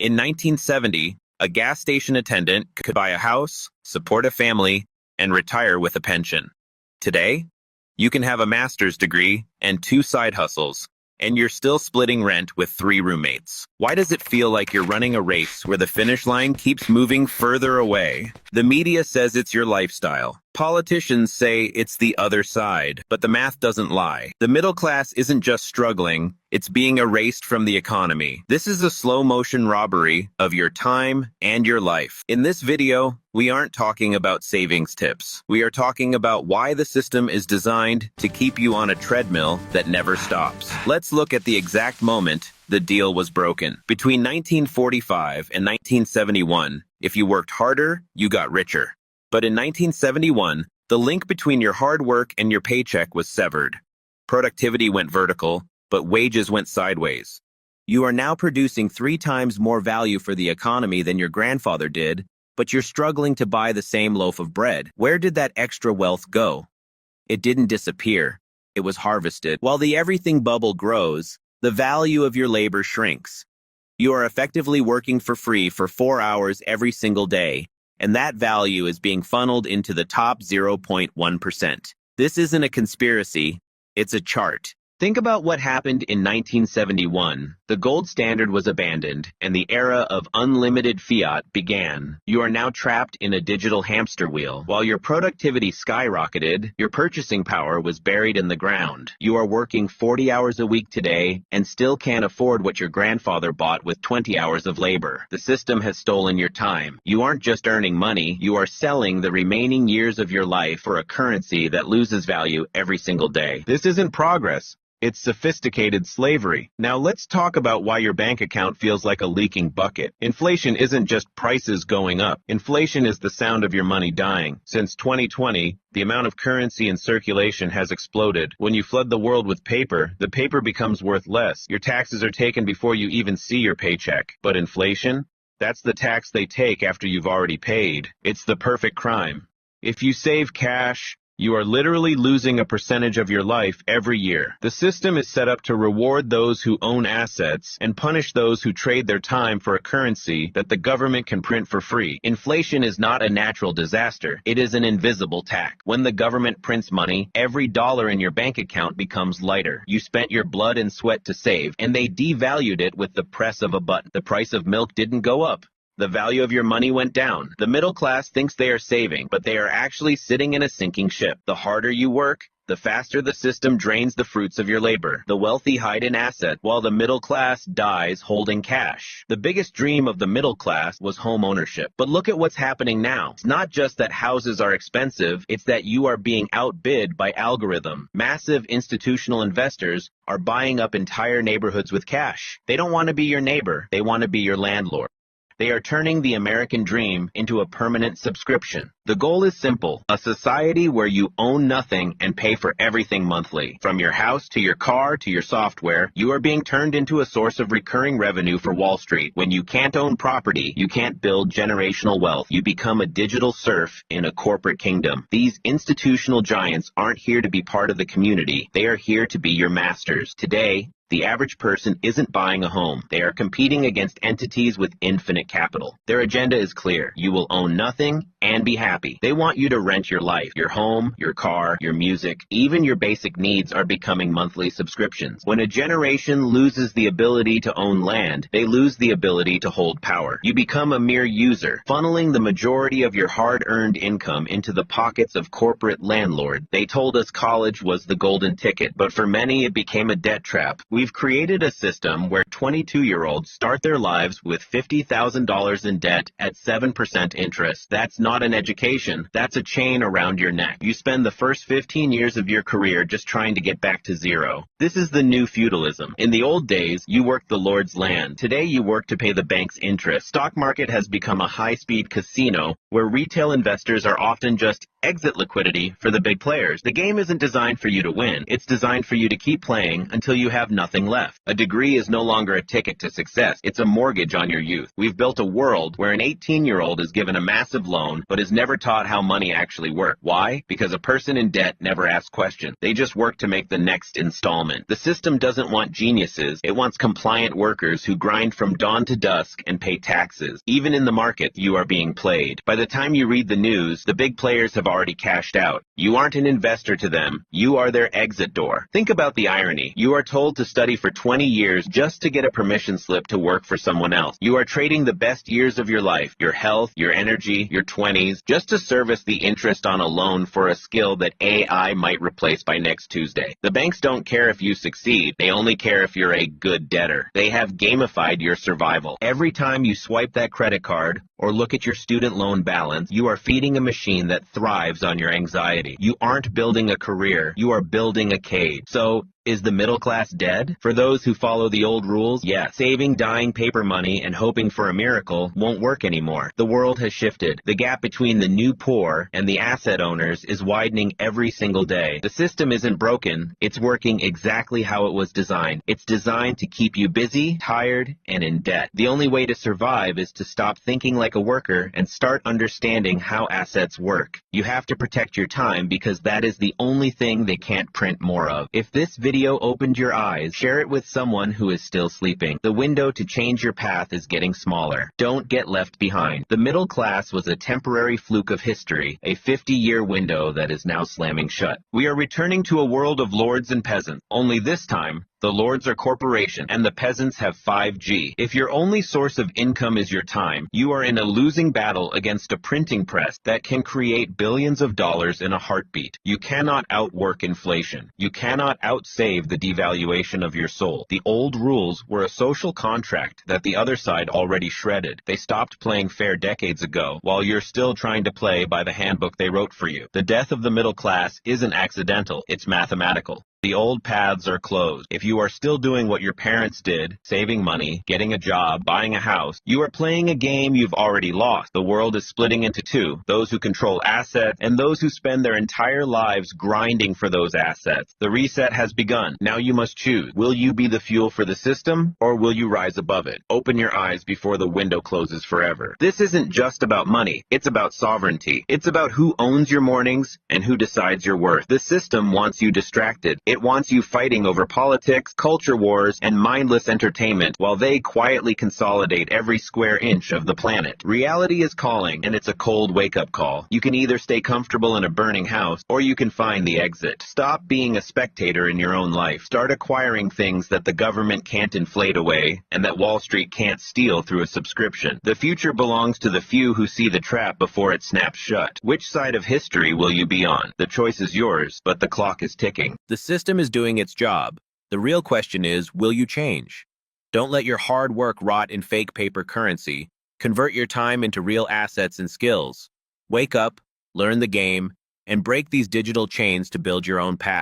In 1970, a gas station attendant could buy a house, support a family, and retire with a pension. Today, you can have a master's degree and 2 side hustles, and you're still splitting rent with 3 roommates. Why does it feel like you're running a race where the finish line keeps moving further away? The media says it's your lifestyle. Politicians say it's the other side, but the math doesn't lie. The middle class isn't just struggling, it's being erased from the economy. This is a slow-motion robbery of your time and your life. In this video, we aren't talking about savings tips. We are talking about why the system is designed to keep you on a treadmill that never stops. Let's look at the exact moment the deal was broken. Between 1945 and 1971, if you worked harder, you got richer. But in 1971, the link between your hard work and your paycheck was severed. Productivity went vertical, but wages went sideways. You are now producing 3 times more value for the economy than your grandfather did, but you're struggling to buy the same loaf of bread. Where did that extra wealth go? It didn't disappear. It was harvested. While the everything bubble grows, the value of your labor shrinks. You are effectively working for free for 4 hours every single day, and that value is being funneled into the top 0.1%. This isn't a conspiracy, it's a chart. Think about what happened in 1971. The gold standard was abandoned, and the era of unlimited fiat began. You are now trapped in a digital hamster wheel. While your productivity skyrocketed, your purchasing power was buried in the ground. You are working 40 hours a week today and still can't afford what your grandfather bought with 20 hours of labor. The system has stolen your time. You aren't just earning money, you are selling the remaining years of your life for a currency that loses value every single day. This isn't progress. It's sophisticated slavery. Now let's talk about why your bank account feels like a leaking bucket. Inflation isn't just prices going up. Inflation is the sound of your money dying. Since 2020, the amount of currency in circulation has exploded. When you flood the world with paper, the paper becomes worth less. Your taxes are taken before you even see your paycheck. But inflation? That's the tax they take after you've already paid. It's the perfect crime. If you save cash, you are literally losing a percentage of your life every year. The system is set up to reward those who own assets and punish those who trade their time for a currency that the government can print for free. Inflation is not a natural disaster. It is an invisible tax. When the government prints money, every dollar in your bank account becomes lighter. You spent your blood and sweat to save, and they devalued it with the press of a button. The price of milk didn't go up. The value of your money went down. The middle class thinks they are saving, but they are actually sitting in a sinking ship. The harder you work, the faster the system drains the fruits of your labor. The wealthy hide in assets, while the middle class dies holding cash. The biggest dream of the middle class was home ownership. But look at what's happening now. It's not just that houses are expensive, it's that you are being outbid by algorithm. Massive institutional investors are buying up entire neighborhoods with cash. They don't want to be your neighbor, they want to be your landlord. They are turning the American dream into a permanent subscription. The goal is simple: a society where you own nothing and pay for everything monthly. From your house to your car to your software, you are being turned into a source of recurring revenue for Wall Street. When you can't own property, you can't build generational wealth. You become a digital serf in a corporate kingdom. These institutional giants aren't here to be part of the community. They are here to be your masters. Today, the average person isn't buying a home. They are competing against entities with infinite capital. Their agenda is clear. You will own nothing and be happy. They want you to rent your life, your home, your car, your music. Even your basic needs are becoming monthly subscriptions. When a generation loses the ability to own land, they lose the ability to hold power. You become a mere user, funneling the majority of your hard-earned income into the pockets of corporate landlords. They told us college was the golden ticket, but for many it became a debt trap. We've created a system where 22-year-olds start their lives with $50,000 in debt at 7% interest. That's not an education, that's a chain around your neck. You spend the first 15 years of your career just trying to get back to zero. This is the new feudalism. In the old days, you worked the Lord's land. Today, you work to pay the bank's interest. Stock market has become a high-speed casino where retail investors are often just exit liquidity for the big players. The game isn't designed for you to win. It's designed for you to keep playing until you have nothing nothing left. A degree is no longer a ticket to success. It's a mortgage on your youth. We've built a world where an 18-year-old is given a massive loan but is never taught how money actually works. Why? Because a person in debt never asks questions. They just work to make the next installment. The system doesn't want geniuses. It wants compliant workers who grind from dawn to dusk and pay taxes. Even in the market, you are being played. By the time you read the news, the big players have already cashed out. You aren't an investor to them. You are their exit door. Think about the irony. You are told to study for 20 years just to get a permission slip to work for someone else. You are trading the best years of your life, your health, your energy, your 20s, just to service the interest on a loan for a skill that AI might replace by next Tuesday. The banks don't care if you succeed. They only care if you're a good debtor. They have gamified your survival. Every time you swipe that credit card or look at your student loan balance, you are feeding a machine that thrives on your anxiety. You aren't building a career. You are building a cage. So, is the middle class dead? For those who follow the old rules, yes. Saving dying paper money and hoping for a miracle won't work anymore. The world has shifted. The gap between the new poor and the asset owners is widening every single day. The system isn't broken. It's working exactly how it was designed. It's designed to keep you busy, tired, and in debt. The only way to survive is to stop thinking like a worker and start understanding how assets work. You have to protect your time because that is the only thing they can't print more of. If this video opened your eyes, share it with someone who is still sleeping. The window to change your path is getting smaller. Don't get left behind. The middle class was a temporary fluke of history, a 50-year window that is now slamming shut. We are returning to a world of lords and peasants, only this time, the lords are corporations, and the peasants have 5G. If your only source of income is your time, you are in a losing battle against a printing press that can create billions of dollars in a heartbeat. You cannot outwork inflation. You cannot outsave the devaluation of your soul. The old rules were a social contract that the other side already shredded. They stopped playing fair decades ago, while you're still trying to play by the handbook they wrote for you. The death of the middle class isn't accidental. It's mathematical. The old paths are closed. If you are still doing what your parents did, saving money, getting a job, buying a house, you are playing a game you've already lost. The world is splitting into two, those who control assets and those who spend their entire lives grinding for those assets. The reset has begun. Now you must choose. Will you be the fuel for the system, or will you rise above it? Open your eyes before the window closes forever. This isn't just about money. It's about sovereignty. It's about who owns your mornings and who decides your worth. The system wants you distracted. It wants you fighting over politics, culture wars, and mindless entertainment while they quietly consolidate every square inch of the planet. Reality is calling, and it's a cold wake-up call. You can either stay comfortable in a burning house, or you can find the exit. Stop being a spectator in your own life. Start acquiring things that the government can't inflate away, and that Wall Street can't steal through a subscription. The future belongs to the few who see the trap before it snaps shut. Which side of history will you be on? The choice is yours, but the clock is ticking. The system is doing its job. The real question is, will you change? Don't let your hard work rot in fake paper currency. Convert your time into real assets and skills. Wake up, learn the game, and break these digital chains to build your own path.